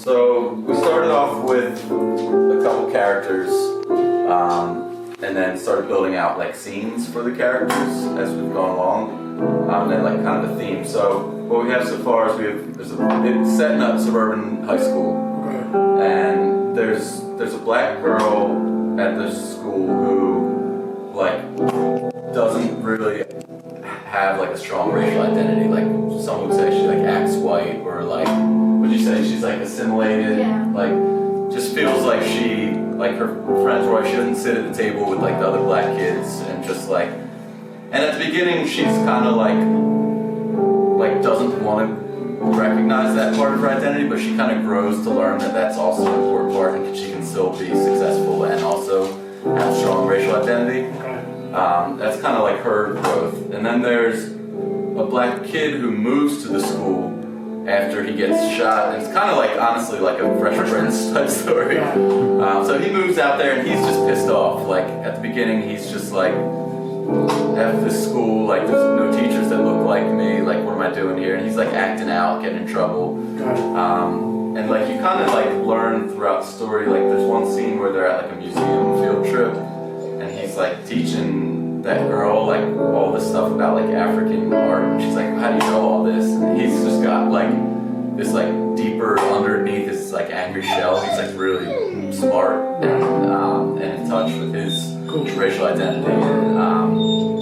So we started off with a couple characters, and then started building out like scenes for the characters as we've gone along, and like kind of a theme. So what we have so far is it's set in a suburban high school, and there's a black girl at this school who like doesn't really have like a strong racial identity. Like some would say she like acts white, or like would you say she's like assimilated? Yeah. Like just feels like she like her friends were like she doesn't sit at the table with like the other black kids, and just like, and at the beginning she's kind of like doesn't want to recognize that part of her identity, but she kind of grows to learn that that's also an important part, and she can still be successful and also have strong racial identity. That's kind of like her growth. And then there's a black kid who moves to the school after he gets shot, and it's kind of like, honestly, like a Fresh Prince type story. So he moves out there and he's just pissed off. Like at the beginning he's just like, F this school, like there's no teachers that look like me, like what am I doing here? And he's like acting out, getting in trouble. And like you kind of like learn throughout the story, like there's one scene where they're at like a museum field trip, and he's like teaching that girl like all this stuff about like African art, and she's like, how do you know all this? And he's just got like this like deeper underneath this like angry shell. He's like really smart and in touch with his racial identity.